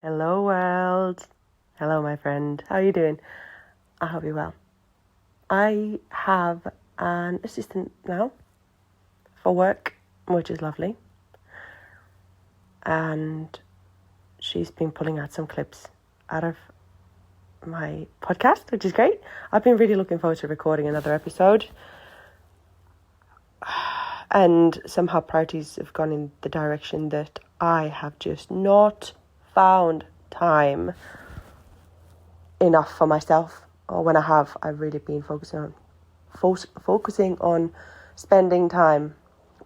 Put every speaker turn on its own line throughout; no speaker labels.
Hello world. Hello my friend. How are you doing? I hope you're well. I have an assistant now for work, which is lovely. And she's been pulling out some clips out of my podcast, which is great. I've been really looking forward to recording another episode. And somehow priorities have gone in the direction that I have just not found time enough for myself. Or when I have, I've really been focusing on spending time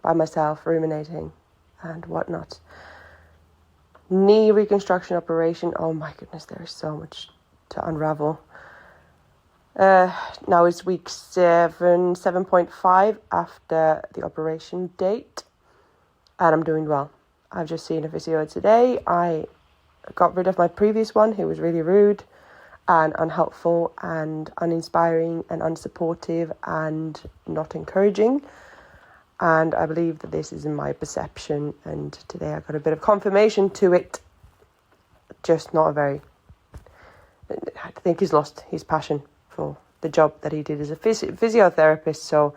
by myself, ruminating and whatnot. Knee reconstruction operation. Oh my goodness, there is so much to unravel. Now it's week 7.5 after the operation date, and I'm doing well. I've just seen a physio today. I got rid of my previous one, who was really rude and unhelpful and uninspiring and unsupportive and not encouraging. And I believe that this is in my perception, and today I got a bit of confirmation to it. Just not I think he's lost his passion for the job that he did as a physiotherapist. So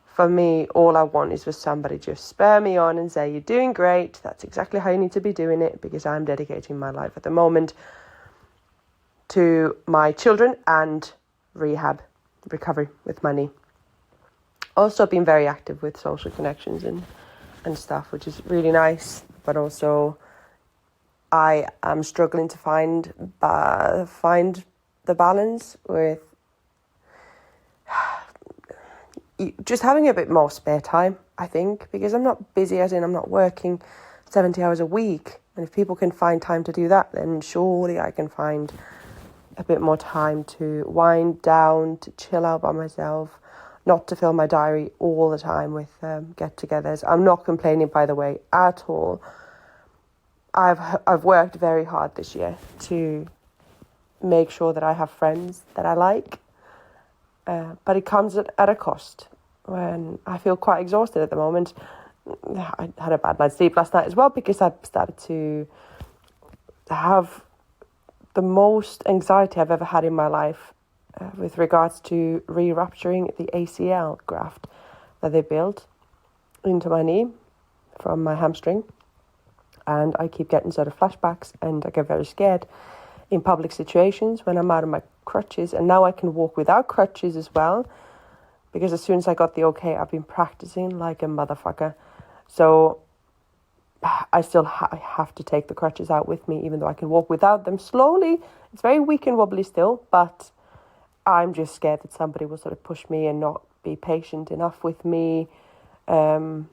for me, all I want is for somebody to just spur me on and say, you're doing great. That's exactly how you need to be doing it, because I'm dedicating my life at the moment to my children and recovery with money. Also been very active with social connections and stuff, which is really nice. But also I am struggling to find the balance with just having a bit more spare time, I think, because I'm not busy, as in I'm not working 70 hours a week. And if people can find time to do that, then surely I can find a bit more time to wind down, to chill out by myself, not to fill my diary all the time with get-togethers. I'm not complaining, by the way, at all. I've worked very hard this year to make sure that I have friends that I like, but it comes at a cost. When I feel quite exhausted at the moment. I had a bad night's sleep last night as well, because I've started to have the most anxiety I've ever had in my life with regards to re-rupturing the ACL graft that they built into my knee from my hamstring. And I keep getting sort of flashbacks, and I get very scared in public situations when I'm out of my crutches. And now I can walk without crutches as well, because as soon as I got the okay, I've been practicing like a motherfucker. So I still have to take the crutches out with me, even though I can walk without them slowly. It's very weak and wobbly still, but I'm just scared that somebody will sort of push me and not be patient enough with me. And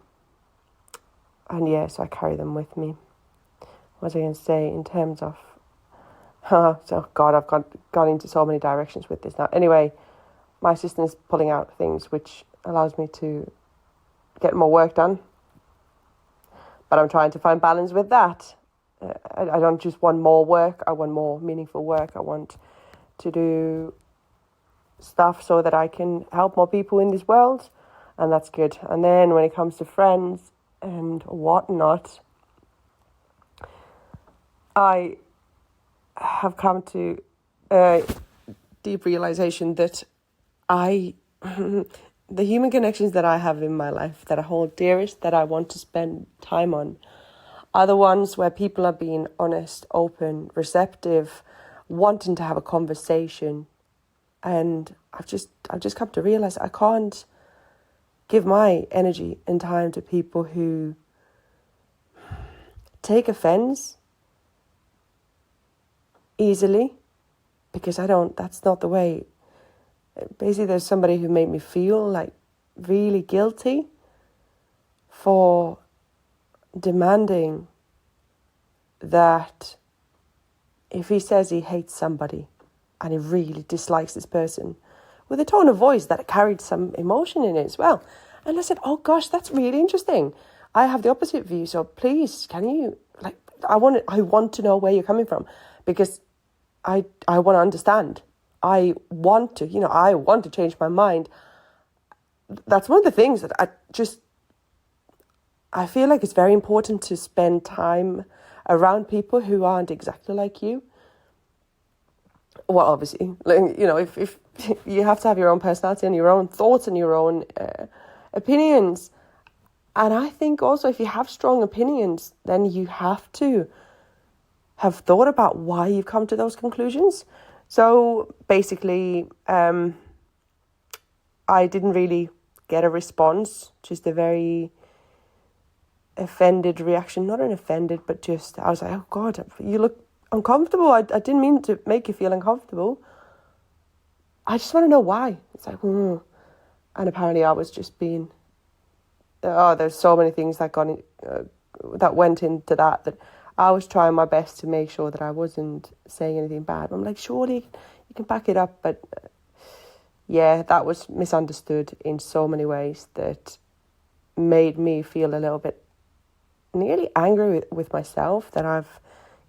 yeah, so I carry them with me. What was I going to say in terms of... so God, I've gone into so many directions with this now. Anyway, my assistant is pulling out things, which allows me to get more work done. But I'm trying to find balance with that. I don't just want more work. I want more meaningful work. I want to do stuff so that I can help more people in this world. And that's good. And then when it comes to friends and whatnot, I have come to a deep realization that the human connections that I have in my life, that I hold dearest, that I want to spend time on, are the ones where people are being honest, open, receptive, wanting to have a conversation. And I've just come to realize I can't give my energy and time to people who take offense easily, because that's not the way. Basically, there's somebody who made me feel like really guilty for demanding that if he says he hates somebody and he really dislikes this person, with a tone of voice that carried some emotion in it as well. And I said, oh gosh, that's really interesting. I have the opposite view, so please, can you, I want to know where you're coming from, because I want to understand. I want to change my mind. That's one of the things that I feel like it's very important to spend time around people who aren't exactly like you. Well, obviously, if you have to have your own personality and your own thoughts and your own opinions. And I think also if you have strong opinions, then you have to have thought about why you've come to those conclusions. So basically, I didn't really get a response, just a very offended reaction. Not an offended, but just, I was like, oh God, you look uncomfortable. I didn't mean to make you feel uncomfortable. I just want to know why. It's like, And apparently I was just being, there's so many things that that went into that I was trying my best to make sure that I wasn't saying anything bad. I'm like, surely you can back it up. But yeah, that was misunderstood in so many ways that made me feel a little bit nearly angry with myself that I've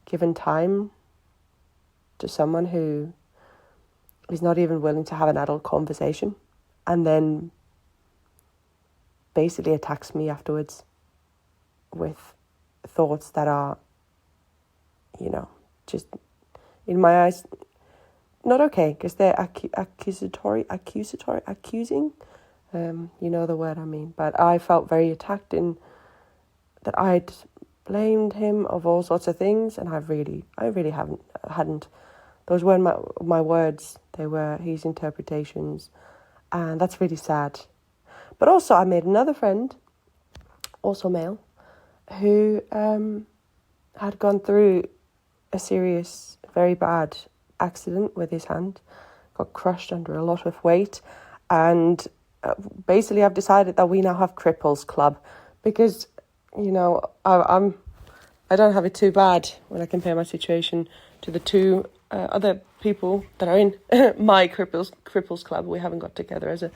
given time to someone who is not even willing to have an adult conversation and then basically attacks me afterwards with thoughts that are, just in my eyes, not okay, because they're accusing. You know the word I mean. But I felt very attacked in that I'd blamed him of all sorts of things, and I really hadn't. Those weren't my words. They were his interpretations, and that's really sad. But also, I made another friend, also male, who had gone through a serious, very bad accident with his hand, got crushed under a lot of weight, and basically I've decided that we now have Cripples Club because, I don't have it too bad when I compare my situation to the two other people that are in my Cripples Club. We haven't got together as a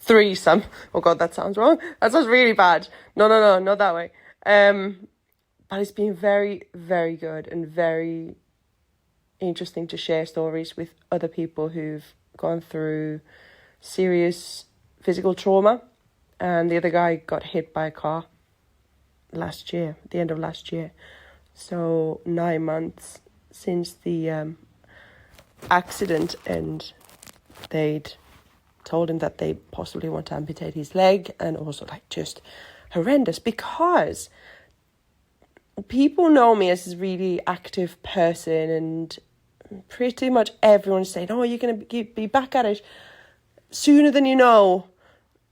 threesome. Oh God, that sounds wrong. That sounds really bad. No, not that way. But it's been very, very good and very interesting to share stories with other people who've gone through serious physical trauma. And the other guy got hit by a car at the end of last year. So 9 months since the accident, and they'd told him that they possibly want to amputate his leg, and also just horrendous because people know me as a really active person, and pretty much everyone's saying, oh, you're going to be back at it sooner than you know.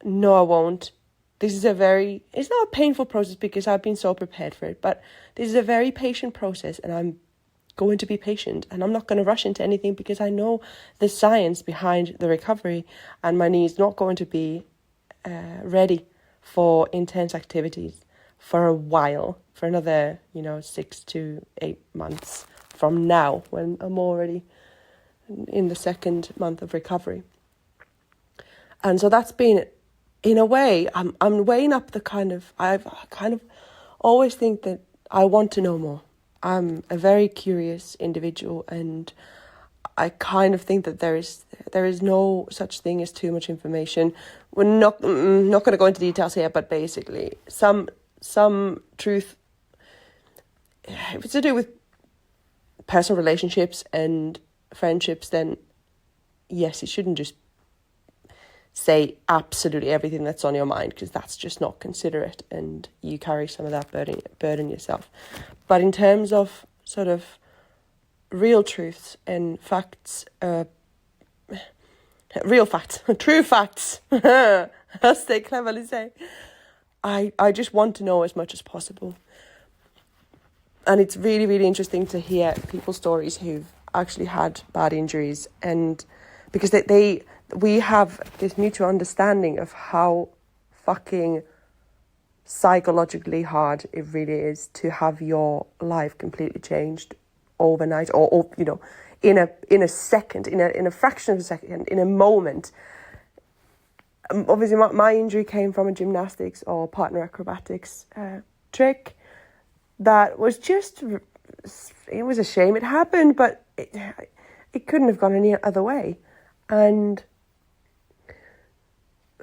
No, I won't. This is it's not a painful process because I've been so prepared for it, but this is a very patient process, and I'm going to be patient, and I'm not going to rush into anything because I know the science behind the recovery, and my knee is not going to be ready for intense activities for a while, for another 6 to 8 months from now, when I'm already in the second month of recovery. And so that's been, in a way, I'm weighing up I've kind of always think that I want to know more. I'm a very curious individual, and I kind of think that there is no such thing as too much information. We're not going to go into details here, but basically some truth, if it's to do with personal relationships and friendships, then yes, you shouldn't just say absolutely everything that's on your mind, because that's just not considerate, and you carry some of that burden yourself. But in terms of sort of real truths and facts, real facts, true facts, as they cleverly say, I just want to know as much as possible. And it's really, really interesting to hear people's stories who've actually had bad injuries, and because we have this mutual understanding of how fucking psychologically hard it really is to have your life completely changed overnight, or in a second, in a fraction of a second, in a moment. Obviously, my injury came from a gymnastics or partner acrobatics trick that was it was a shame it happened, but it couldn't have gone any other way. And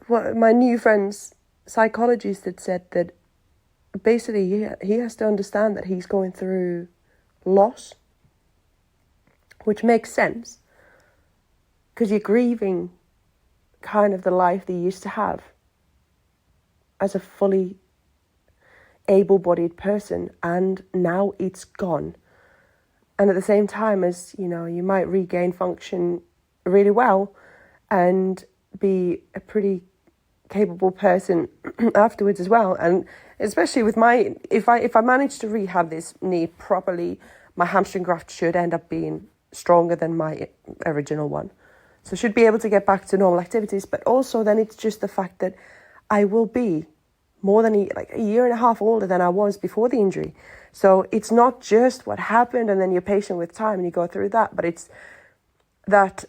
what my new friend's psychologist had said that basically he has to understand that he's going through loss, which makes sense because you're grieving kind of the life that you used to have as a fully able-bodied person, and now it's gone. And at the same time as, you might regain function really well and be a pretty capable person afterwards as well. And especially with if I manage to rehab this knee properly, my hamstring graft should end up being stronger than my original one. So I should be able to get back to normal activities. But also then it's just the fact that I will be more than a year and a half older than I was before the injury. So it's not just what happened and then you're patient with time and you go through that, but it's that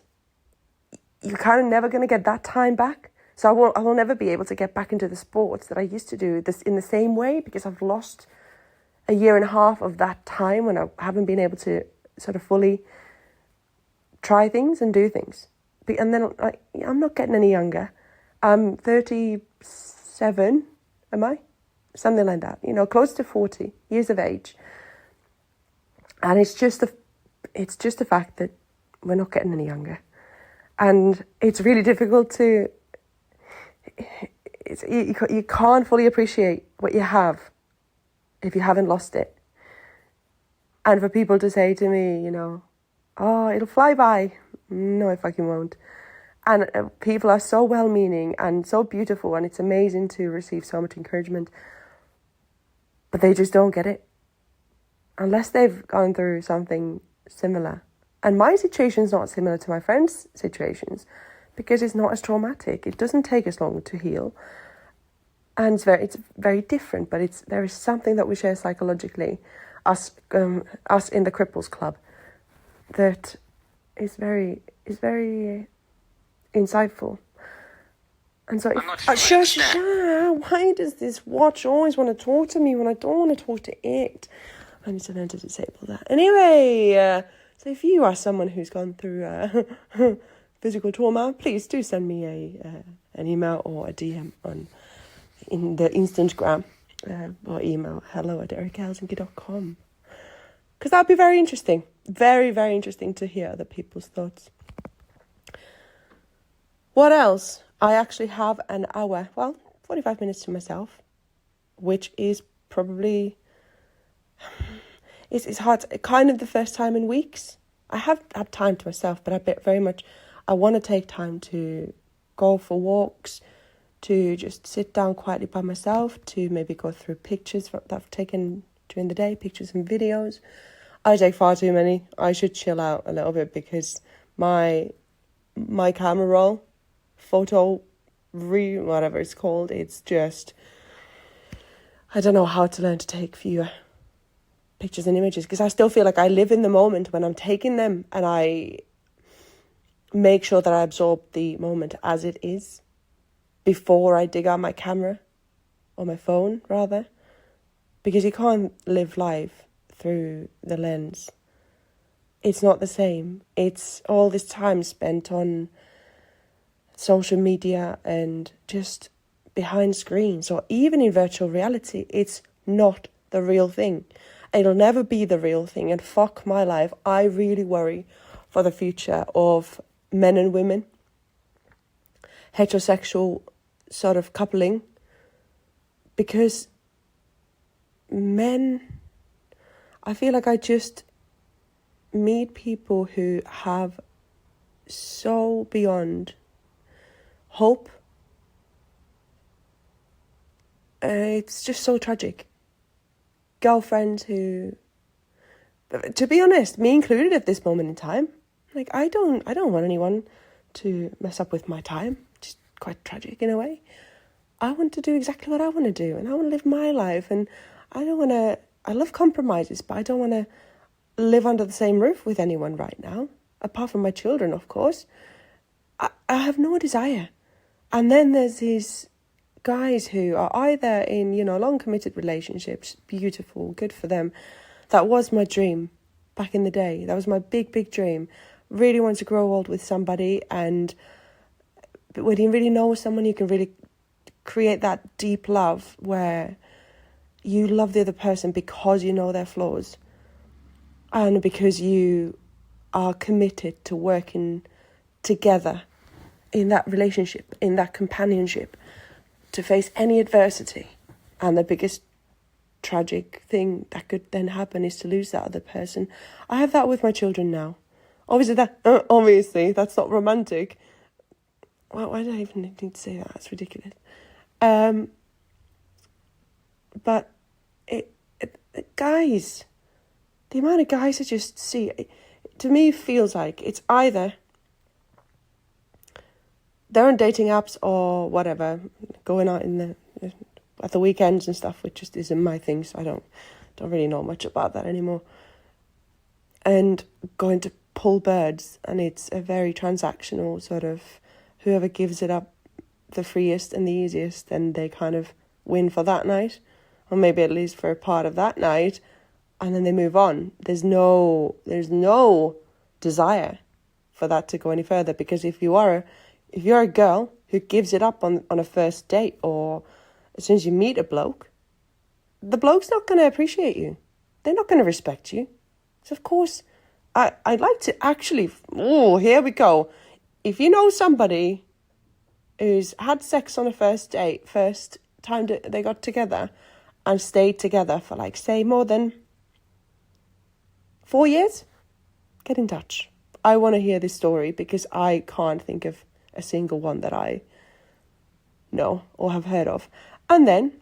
you're kind of never going to get that time back. So I will never be able to get back into the sports that I used to do this in the same way, because I've lost a year and a half of that time when I haven't been able to sort of fully try things and do things. And then I'm not getting any younger. I'm 37, am I? Something like that, close to 40 years of age. And it's just the fact that we're not getting any younger. And it's really difficult you can't fully appreciate what you have if you haven't lost it. And for people to say to me, oh, it'll fly by. No, it fucking won't. And people are so well-meaning and so beautiful, and it's amazing to receive so much encouragement. But they just don't get it. Unless they've gone through something similar. And my situation is not similar to my friends' situations, because it's not as traumatic. It doesn't take as long to heal. And it's very different, but there is something that we share psychologically, us in the Cripples Club, that is very insightful. And so, why does this watch always want to talk to me when I don't want to talk to it? I need to learn to disable that. Anyway, so if you are someone who's gone through physical trauma, please do send me an email or a DM in the Instagram or email hello@erikahelsinki.com, because that'd be very interesting. Very, very interesting to hear other people's thoughts. What else? I actually have an hour, 45 minutes to myself, which is probably, it's hard, kind of the first time in weeks. I have had time to myself, but I want to take time to go for walks, to just sit down quietly by myself, to maybe go through pictures that I've taken during the day, pictures and videos. I take far too many. I should chill out a little bit, because my camera roll, whatever it's called, it's just, I don't know how to learn to take fewer pictures and images, because I still feel like I live in the moment when I'm taking them, and I make sure that I absorb the moment as it is before I dig out my camera, or my phone rather, because you can't live life through the lens. It's not the same. It's all this time spent on social media and just behind screens, or even in virtual reality. It's not the real thing. It'll never be the real thing, and fuck my life. I really worry for the future of men and women, heterosexual sort of coupling, because men, I feel like I just meet people who have so beyond hope. It's just so tragic. Girlfriends who, to be honest, me included at this moment in time, like I don't want anyone to mess up with my time. Just quite tragic in a way. I want to do exactly what I want to do, and I want to live my life, and I love compromises, but I don't want to live under the same roof with anyone right now, apart from my children, of course. I have no desire. And then there's these guys who are either in, long committed relationships, beautiful, good for them. That was my dream back in the day. That was my big, big dream. Really want to grow old with somebody, and when you really know someone, you can really create that deep love where you love the other person because you know their flaws. and because you are committed to working together in that relationship, in that companionship, to face any adversity. And the biggest tragic thing that could then happen is to lose that other person. I have that with my children now. Obviously, that's not romantic. Well, why did I even need to say that? That's ridiculous. But guys, the amount of guys I just see, to me, feels like it's either they're on dating apps or whatever, going out at the weekends and stuff, which just isn't my thing, so I don't really know much about that anymore. And going to pull birds, and it's a very transactional sort of, whoever gives it up the freest and the easiest, then they kind of win for that night, or maybe at least for a part of that night, and then they move on. There's no desire for that to go any further, because if you're a girl who gives it up on a first date, or as soon as you meet a bloke, the bloke's not going to appreciate you. They're not going to respect you. So of course, I'd like to actually, here we go. If you know somebody who's had sex on a first date, first time they got together and stayed together for say more than 4 years, get in touch. I want to hear this story, because I can't think of a single one that I know or have heard of. And then,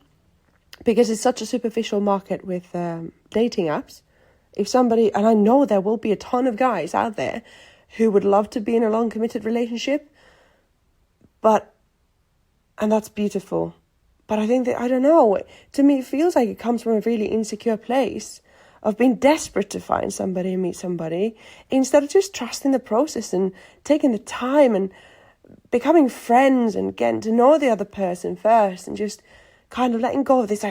because it's such a superficial market with dating apps, if somebody, and I know there will be a ton of guys out there who would love to be in a long committed relationship, and that's beautiful. But I think that, I don't know, to me it feels like it comes from a really insecure place of being desperate to find somebody and meet somebody, instead of just trusting the process and taking the time and becoming friends and getting to know the other person first, and just kind of letting go of this,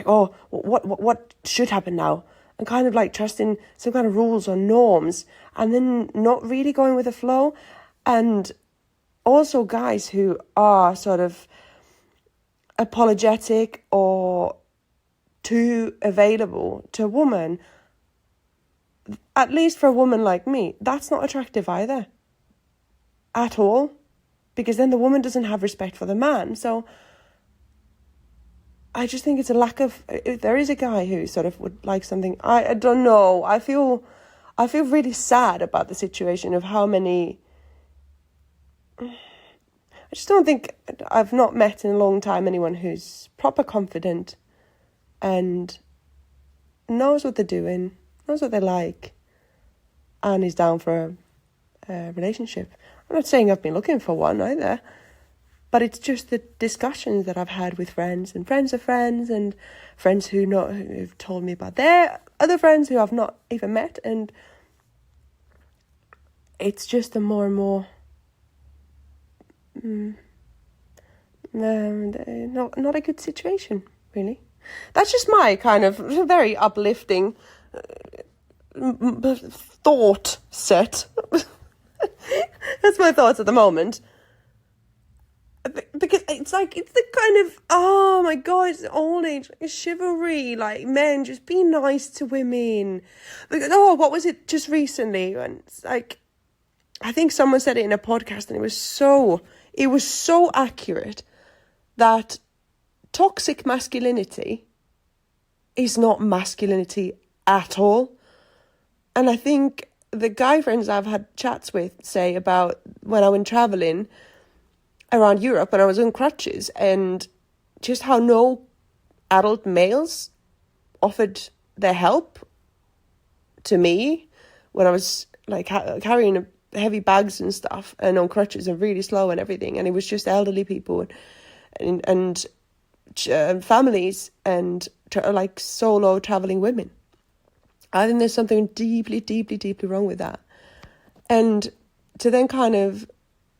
what should happen now, and kind of trusting some kind of rules or norms, and then not really going with the flow. And also guys who are sort of apologetic or too available to a woman, at least for a woman like me, that's not attractive either, at all, because then the woman doesn't have respect for the man. So I just think it's a lack of, if there is a guy who sort of would like something, I don't know, I feel really sad about the situation of how many, I just don't think, I've not met in a long time anyone who's proper confident and knows what they're doing, knows what they like, and is down for a relationship. I'm not saying I've been looking for one either, but it's just the discussions that I've had with friends and friends of friends, and friends who've told me about their other friends who I've not even met, and it's just a more and more not a good situation, really. That's just my kind of very uplifting thought set. That's my thoughts at the moment. Because it's the kind of, oh my God, it's old age, chivalry, men just be nice to women. What was it just recently? And it's I think someone said it in a podcast, and it was so accurate, that toxic masculinity is not masculinity at all. And I think the guy friends I've had chats with say about when I went traveling around Europe and I was on crutches, and just how no adult males offered their help to me when I was carrying heavy bags and stuff, and on crutches and really slow and everything, and it was just elderly people and families and solo traveling women. I think there's something deeply, deeply, deeply wrong with that. And to then kind of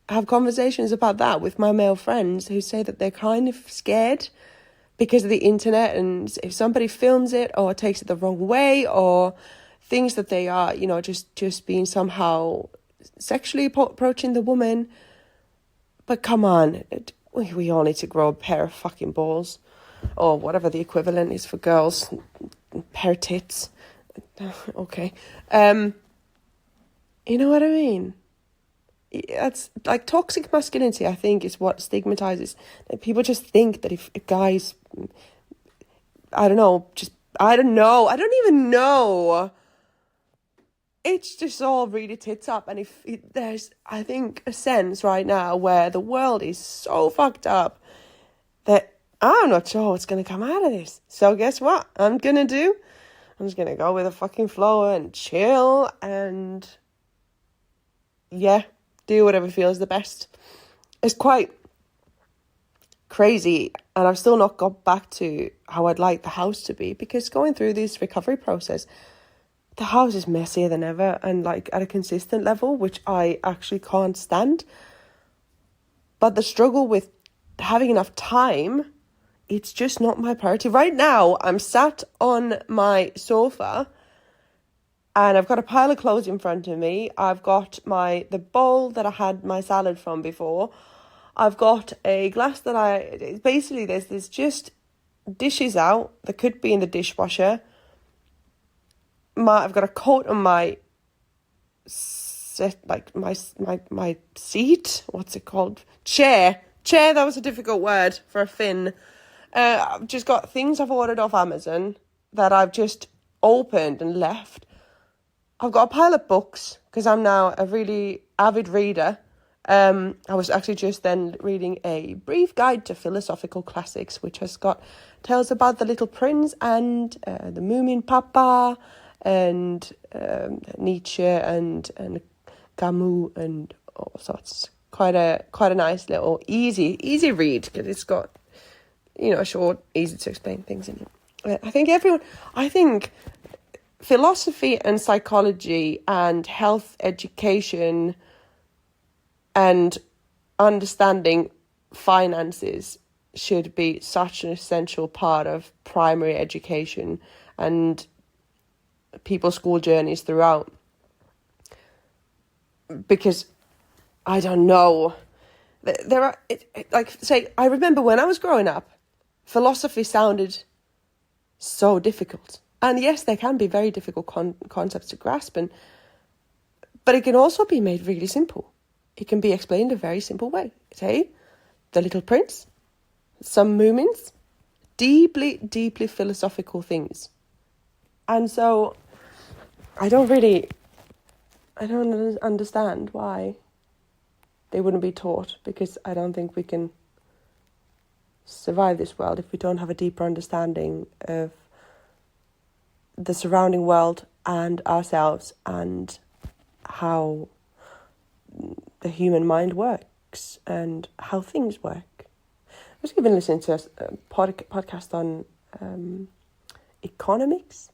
have conversations about that with my male friends who say that they're kind of scared because of the internet, and if somebody films it or takes it the wrong way, or thinks that they are, just being somehow sexually approaching the woman. But come on, we all need to grow a pair of fucking balls, or whatever the equivalent is for girls, pair of tits. Okay. You know what I mean? It's like toxic masculinity, I think, is what stigmatizes. People just think that if guys, I don't know, I don't even know. It's just all really tits up. And there's, I think, a sense right now where the world is so fucked up that I'm not sure what's going to come out of this. So guess what I'm going to do? I'm just going to go with the fucking flow and chill and, yeah, do whatever feels the best. It's quite crazy, and I've still not got back to how I'd like the house to be, because going through this recovery process, the house is messier than ever and like at a consistent level, which I actually can't stand. But the struggle with having enough time, it's just not my priority. Right now, I'm sat on my sofa and I've got a pile of clothes in front of me. I've got the bowl that I had my salad from before. I've got a glass that basically there's just dishes out that could be in the dishwasher. I've got a coat on my my seat. What's it called? Chair. That was a difficult word for a Finn. I've just got things I've ordered off Amazon that I've just opened and left. I've got a pile of books because I'm now a really avid reader. I was actually just then reading A Brief Guide to Philosophical Classics, which has got tales about the Little Prince and the Moomin Papa and Nietzsche and Camus and all sorts. Quite a nice little easy read, because it's got, short, easy to explain things in it. I think philosophy and psychology and health education and understanding finances should be such an essential part of primary education and people's school journeys throughout. Because, I don't know, there are, I remember when I was growing up, philosophy sounded so difficult. And yes, they can be very difficult concepts to grasp, but it can also be made really simple. It can be explained a very simple way. Say, the Little Prince, some Moomins, deeply, deeply philosophical things. And so I don't understand why they wouldn't be taught, because I don't think we can survive this world if we don't have a deeper understanding of the surrounding world and ourselves and how the human mind works and how things work. I was even listening to a podcast on economics.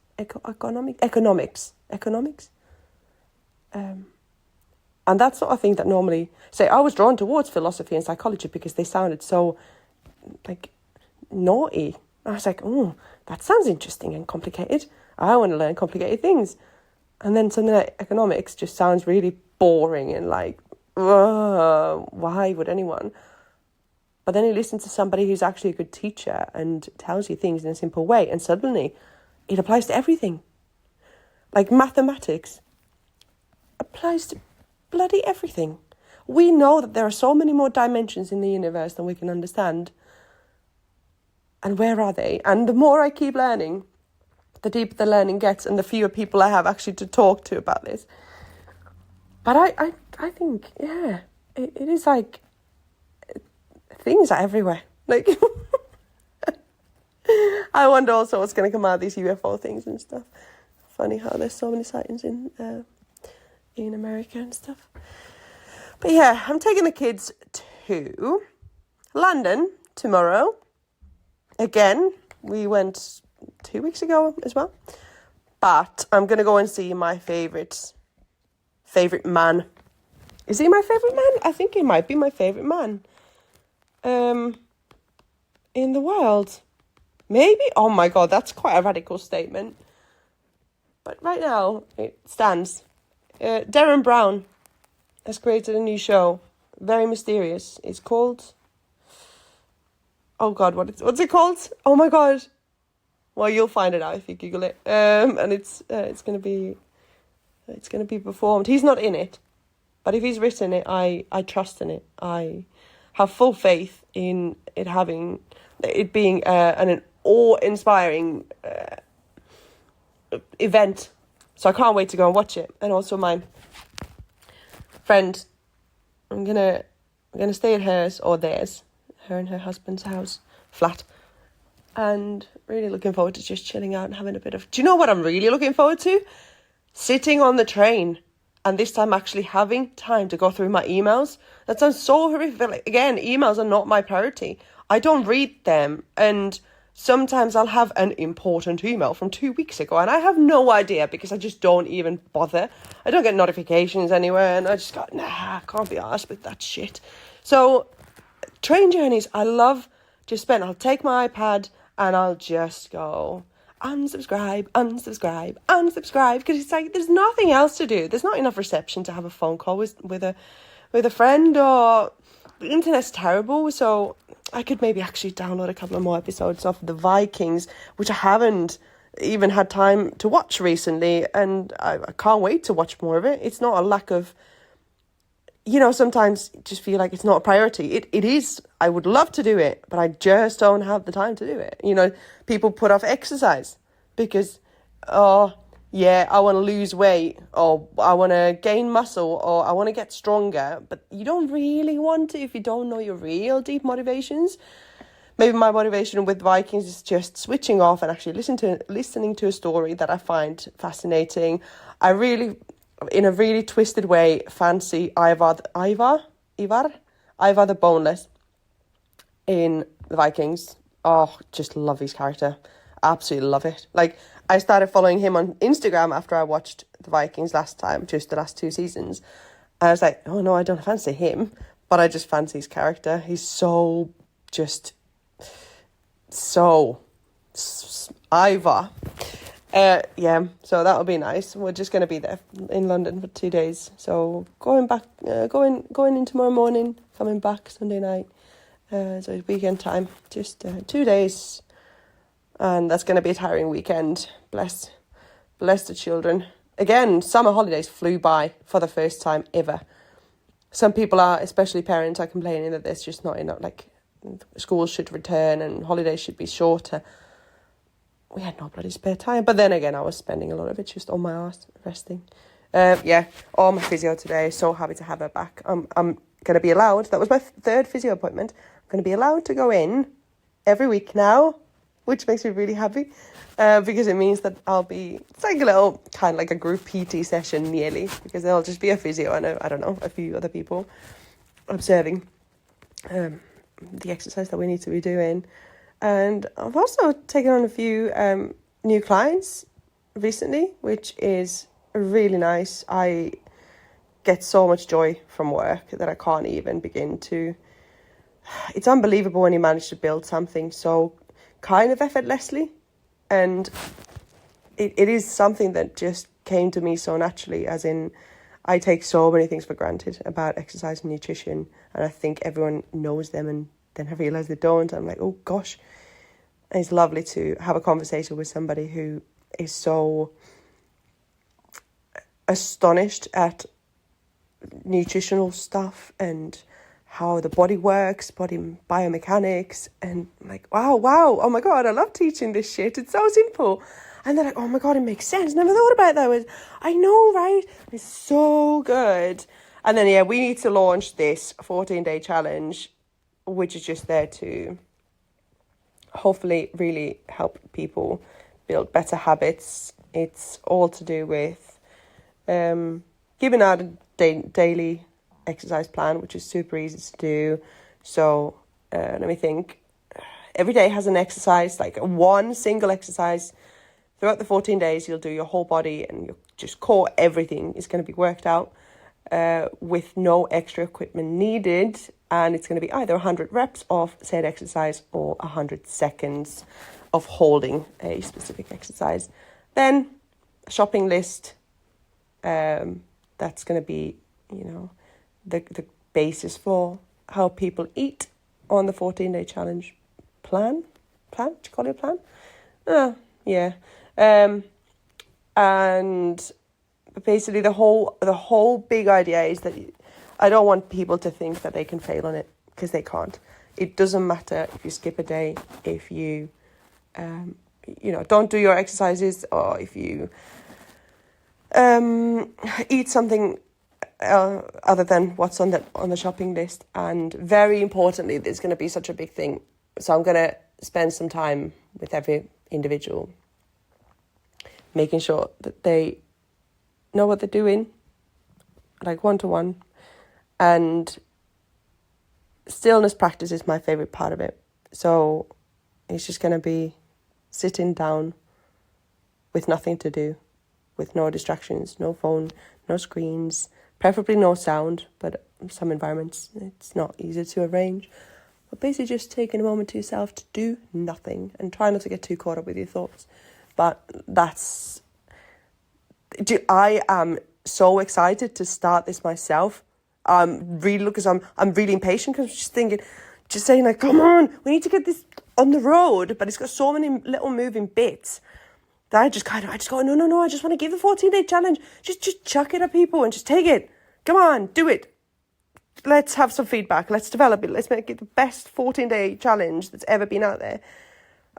And that's not a thing that normally... I was drawn towards philosophy and psychology because they sounded so, naughty. I was like, oh, that sounds interesting and complicated. I want to learn complicated things. And then something like economics just sounds really boring and why would anyone? But then you listen to somebody who's actually a good teacher and tells you things in a simple way, and suddenly it applies to everything. Like mathematics applies to bloody everything. We know that there are so many more dimensions in the universe than we can understand. And where are they? And the more I keep learning, the deeper the learning gets and the fewer people I have actually to talk to about this. But I think, yeah, it is like things are everywhere. I wonder also what's going to come out of these UFO things and stuff. Funny how there's so many sightings in America and stuff. But yeah, I'm taking the kids to London tomorrow. Again, we went 2 weeks ago as well. But I'm going to go and see my favourite man. Is he my favourite man? I think he might be my favourite man. In the world. Maybe? Oh my God, that's quite a radical statement. But right now, it stands. Darren Brown has created a new show. Very mysterious. It's called... Oh God, what's it called? Oh my God. Well, you'll find it out if you Google it. And it's going to be performed. He's not in it, but if he's written it, I trust in it. I have full faith in it being an awe-inspiring event. So I can't wait to go and watch it. And also my friend, I'm gonna stay at hers or theirs, her and her husband's house, flat. And really looking forward to just chilling out and having a bit of... Do you know what I'm really looking forward to? Sitting on the train and this time actually having time to go through my emails. That sounds so horrific. Like, again, emails are not my priority. I don't read them. And sometimes I'll have an important email from 2 weeks ago and I have no idea because I just don't even bother. I don't get notifications anywhere and I just go, I can't be arsed with that shit. So train journeys, I love just I'll take my iPad and I'll just go unsubscribe, because it's like there's nothing else to do. There's not enough reception to have a phone call with a friend, or the internet's terrible. So I could maybe actually download a couple of more episodes of The Vikings, which I haven't even had time to watch recently, and I can't wait to watch more of it. It's not a lack of... sometimes just feel like it's not a priority. It is. I would love to do it, but I just don't have the time to do it. People put off exercise because, I want to lose weight, or I want to gain muscle, or I want to get stronger. But you don't really want to if you don't know your real deep motivations. Maybe my motivation with Vikings is just switching off and actually listening to a story that I find fascinating. I really... in a really twisted way, fancy Ivar the Boneless in the Vikings. Oh, just love his character. Absolutely love it. Like, I started following him on Instagram after I watched the Vikings last time, just the last 2 seasons. And I was like, oh no, I don't fancy him, but I just fancy his character. He's so Ivar. So that'll be nice. We're just going to be there in London for 2 days. So going in tomorrow morning, coming back Sunday night. So it's weekend time, just 2 days. And that's going to be a tiring weekend. Bless the children. Again, summer holidays flew by for the first time ever. Some people are, especially parents, are complaining that there's just not enough, like schools should return and holidays should be shorter. We had no bloody spare time. But then again, I was spending a lot of it just on my arse, resting. All my physio today. So happy to have her back. I'm going to be allowed. That was my 3rd physio appointment. I'm going to be allowed to go in every week now, which makes me really happy. Because it means that it's like a little, kind of like a group PT session nearly. Because there'll just be a physio and a few other people observing the exercise that we need to be doing. And I've also taken on a few new clients recently, which is really nice. I get so much joy from work that I can't even begin to... It's unbelievable when you manage to build something so kind of effortlessly. And it is something that just came to me so naturally, as in I take so many things for granted about exercise and nutrition. And I think everyone knows them, and then I realise they don't. I'm like, oh gosh. And it's lovely to have a conversation with somebody who is so astonished at nutritional stuff and how the body works, body biomechanics, and I'm like, wow, oh my God, I love teaching this shit. It's so simple. And they're like, oh my God, it makes sense. Never thought about that. I know, right? It's so good. And then, we need to launch this 14-day challenge, which is just there to hopefully really help people build better habits. It's all to do with giving out a daily exercise plan, which is super easy to do. So let me think. Every day has an exercise, like one single exercise. Throughout the 14 days, you'll do your whole body and your just core, everything is going to be worked out with no extra equipment needed. And it's going to be either 100 reps of said exercise or 100 seconds of holding a specific exercise. Then a shopping list. That's going to be, the basis for how people eat on the 14-day challenge plan. Do you call it a plan? Yeah. And basically the whole big idea is that I don't want people to think that they can fail on it, because they can't. It doesn't matter if you skip a day, if you don't do your exercises, or if you eat something other than what's on the shopping list. And very importantly, there's going to be such a big thing, so I'm going to spend some time with every individual, making sure that they know what they're doing, like 1-to-1. And stillness practice is my favorite part of it. So it's just going to be sitting down with nothing to do, with no distractions, no phone, no screens, preferably no sound, but some environments it's not easy to arrange. But basically just taking a moment to yourself to do nothing and try not to get too caught up with your thoughts. But I am so excited to start this myself. Really, because I'm really impatient, because I'm just thinking, just saying like, come on, we need to get this on the road, but it's got so many little moving bits that I just go, no, I just want to give the 14-day challenge. Just chuck it at people and just take it. Come on, do it. Let's have some feedback. Let's develop it. Let's make it the best 14-day challenge that's ever been out there.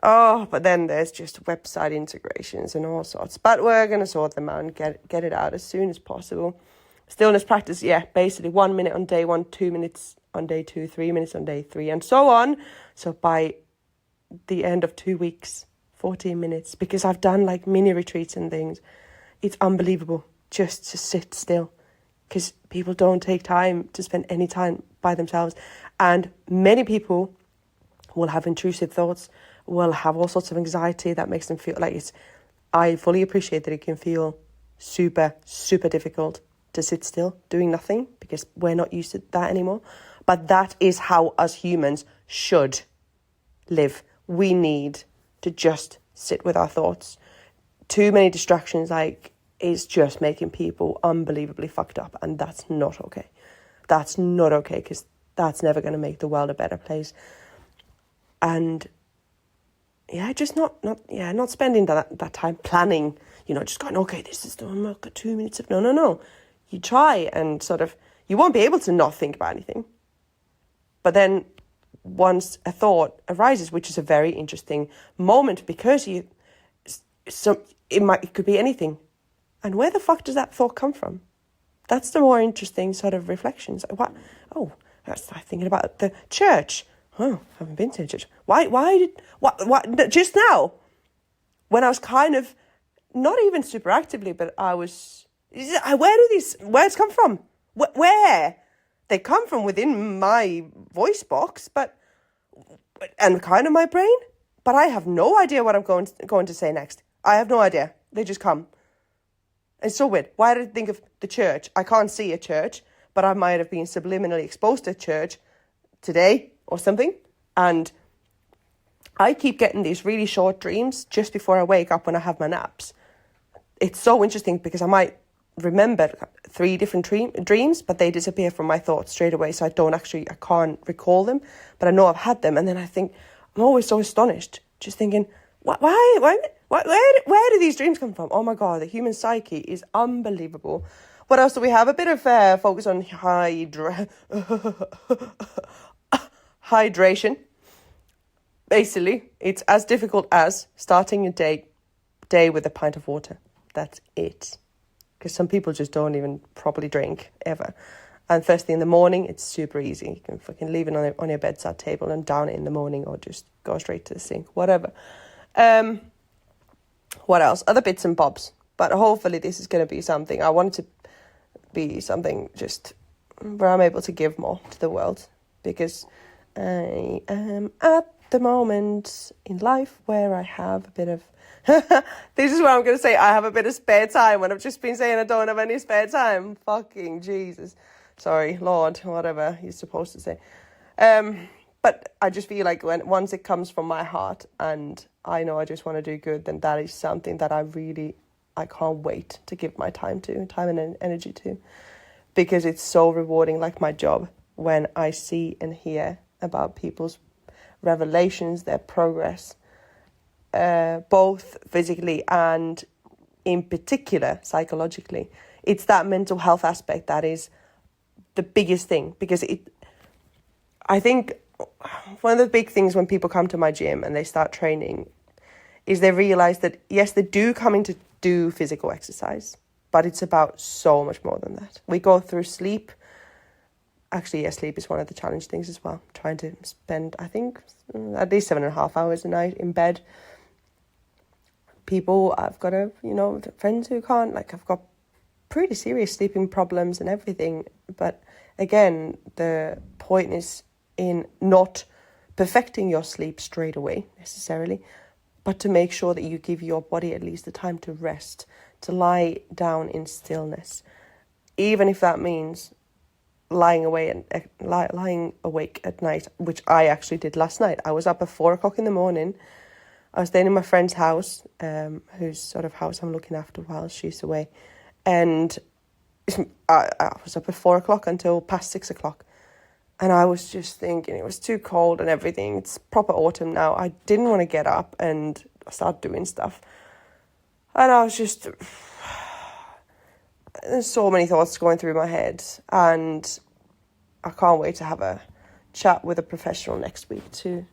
Oh, but then there's just website integrations and all sorts. But we're going to sort them out and get it out as soon as possible. Stillness practice, basically 1 minute on day 1, 2 minutes on day 2, 3 minutes on day 3, and so on. So by the end of 2 weeks, 14 minutes, because I've done like mini retreats and things. It's unbelievable just to sit still, because people don't take time to spend any time by themselves. And many people will have intrusive thoughts, will have all sorts of anxiety that makes them feel like I fully appreciate that it can feel super, super difficult to sit still doing nothing, because we're not used to that anymore. But that is how us humans should live. We need to just sit with our thoughts. Too many distractions is just making people unbelievably fucked up, and that's not okay. That's not okay, because that's never going to make the world a better place. And just not spending that time planning, just going, okay, this is the one, I've got 2 minutes of no. You try and you won't be able to not think about anything. But then once a thought arises, which is a very interesting moment, because it could be anything. And where the fuck does that thought come from? That's the more interesting reflections. What? Oh, I started thinking about the church. Oh, I haven't been to a church. What, just now, when I was kind of, not even super actively, but where do these words come from? Where? They come from within my voice box, and kind of my brain, but I have no idea what I'm going to say next. I have no idea. They just come. It's so weird. Why did I think of the church? I can't see a church, but I might have been subliminally exposed to a church today or something. And I keep getting these really short dreams just before I wake up when I have my naps. It's so interesting, because I might remember 3 different dreams, but they disappear from my thoughts straight away. So I can't recall them, but I know I've had them. And then I think, I'm always so astonished, just thinking, where do these dreams come from? Oh my God, the human psyche is unbelievable. What else do we have? A bit of focus on hydration. Basically, it's as difficult as starting a day with a pint of water. That's it. Because some people just don't even properly drink ever. And first thing in the morning, it's super easy. You can fucking leave it on your bedside table and down it in the morning, or just go straight to the sink, whatever. What else? Other bits and bobs. But hopefully this is going to be something. I want it to be something just where I'm able to give more to the world. Because I am at the moment in life where I have a bit of... This is what I'm going to say. I have a bit of spare time, when I've just been saying I don't have any spare time. Fucking Jesus. Sorry, Lord, whatever you're supposed to say. But I just feel like once it comes from my heart and I know I just want to do good, then that is something that I can't wait to give my time and energy to. Because it's so rewarding, like my job, when I see and hear about people's revelations, their progress, both physically and in particular psychologically. It's that mental health aspect that is the biggest thing, because I think one of the big things when people come to my gym and they start training is they realize that, yes, they do come in to do physical exercise, but it's about so much more than that. We go through sleep. Actually, yes, sleep is one of the challenge things as well. Trying to spend, I think, at least 7.5 hours a night in bed. I've got friends who can't, like, I've got pretty serious sleeping problems and everything. But again, the point is in not perfecting your sleep straight away necessarily, but to make sure that you give your body at least the time to rest, to lie down in stillness, even if that means lying awake at night, which I actually did last night. I was up at 4:00 in the morning. I was staying in my friend's house, whose sort of house I'm looking after while she's away, and I was up at 4:00 until past 6:00. And I was just thinking it was too cold and everything. It's proper autumn now. I didn't want to get up and start doing stuff. And I was just... There's so many thoughts going through my head. And I can't wait to have a chat with a professional next week to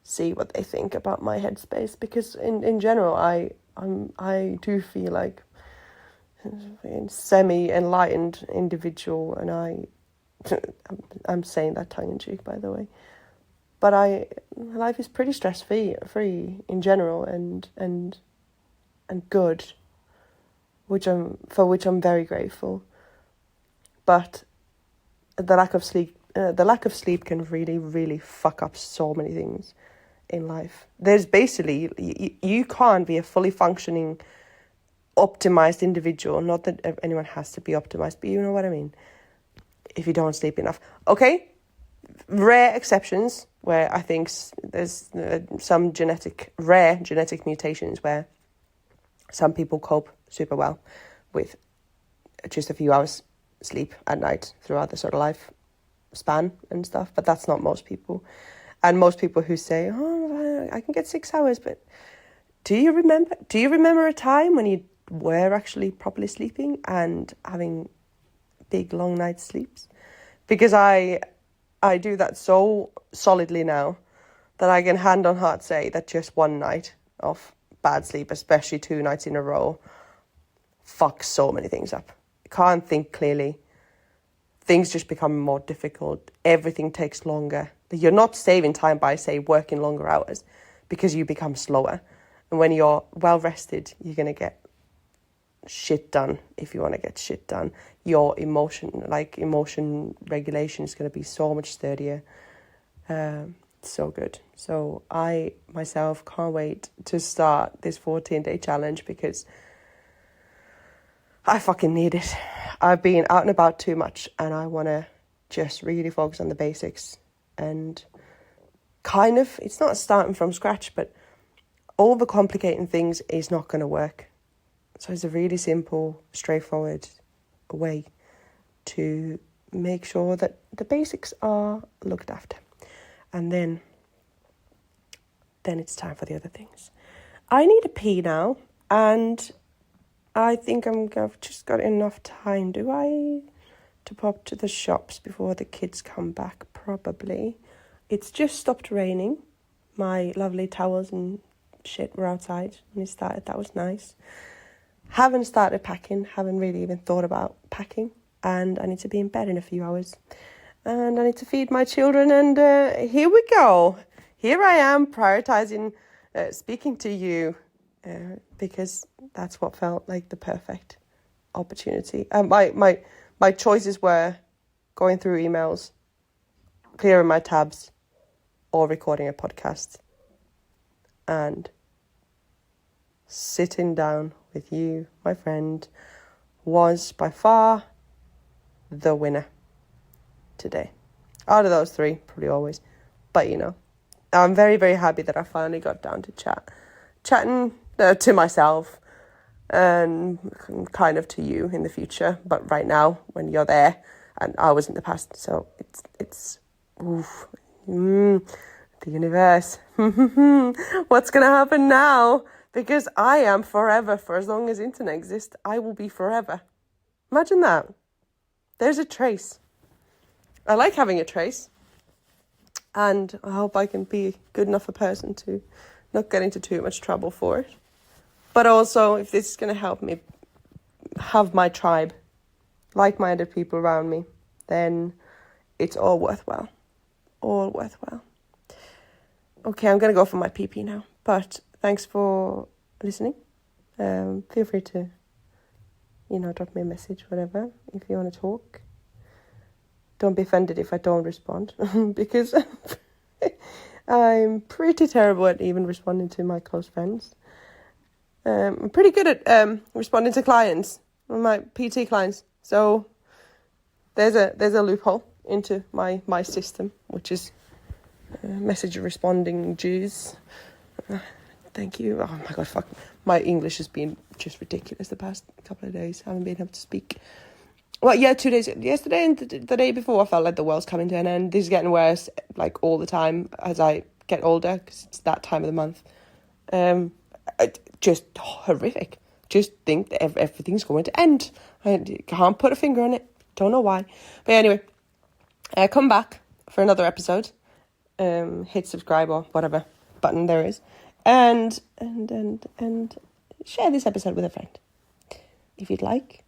see what they think about my headspace. Because in general, I do feel like a semi-enlightened individual, and I'm saying that tongue-in-cheek, by the way. But life is pretty stress-free in general, and good, for which I'm very grateful. But the lack of sleep can really, really fuck up so many things in life. There's basically, you can't be a fully functioning, optimized individual. Not that anyone has to be optimized, but you know what I mean. If you don't sleep enough. Okay, rare exceptions where I think there's some rare genetic mutations where some people cope super well with just a few hours sleep at night throughout the sort of life span and stuff, but that's not most people. And most people who say, oh, I can get 6 hours, but do you remember a time when you were actually properly sleeping and having big long night sleeps? Because I do that so solidly now that I can hand on heart say that just one night of bad sleep, especially 2 nights in a row, fucks so many things up. Can't think clearly. Things just become more difficult. Everything takes longer. You're not saving time by, say, working longer hours, because you become slower. And when you're well rested, you're going to get shit done if you want to get shit done. Your emotion regulation is going to be so much sturdier. So good. So I myself can't wait to start this 14-day challenge, because I fucking need it. I've been out and about too much, and I want to just really focus on the basics, and kind of, it's not starting from scratch, but overcomplicating things is not going to work. So it's a really simple, straightforward way to make sure that the basics are looked after. And then it's time for the other things. I need a pee now, and I think I've just got enough time, do I, to pop to the shops before the kids come back? Probably. It's just stopped raining. My lovely towels and shit were outside when it started. That was nice. Haven't started packing, haven't really even thought about packing, and I need to be in bed in a few hours. And I need to feed my children, and here we go. Here I am prioritizing speaking to you, because that's what felt like the perfect opportunity. My choices were going through emails, clearing my tabs, or recording a podcast. And sitting down with you, my friend, was by far the winner today. Out of those 3, probably always. But, I'm very, very happy that I finally got down to chatting to myself, and kind of to you in the future. But right now, when you're there, and I was in the past, so it's The universe. What's going to happen now? Because I am forever. For as long as internet exists, I will be forever. Imagine that. There's a trace. I like having a trace. And I hope I can be good enough a person to not get into too much trouble for it. But also, if this is going to help me have my tribe, like-minded people around me, then it's all worthwhile. All worthwhile. Okay, I'm going to go for my pee now. But thanks for listening. Feel free to, drop me a message, whatever, if you want to talk. Don't be offended if I don't respond, because I'm pretty terrible at even responding to my close friends. I'm pretty good at responding to clients, my PT clients. So there's a loophole into my system, which is message responding Jews. Thank you. Oh my God, fuck. My English has been just ridiculous the past couple of days. I haven't been able to speak. Well, yeah, 2 days. Yesterday and the day before, I felt like the world's coming to an end. This is getting worse, like, all the time as I get older, because it's that time of the month. Just horrific. Just think that everything's going to end. I can't put a finger on it. Don't know why. But anyway, come back for another episode. Hit subscribe or whatever button there is. And share this episode with a friend. If you'd like.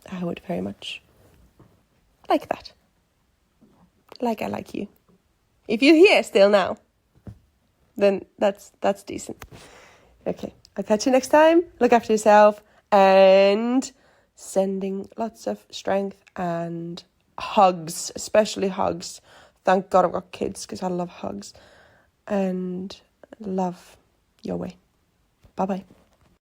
I would very much like that. Like I like you. If you're here still now, then that's decent. Okay, I'll catch you next time. Look after yourself, and sending lots of strength and hugs, especially hugs. Thank God I've got kids, because I love hugs. And love your way. Bye-bye.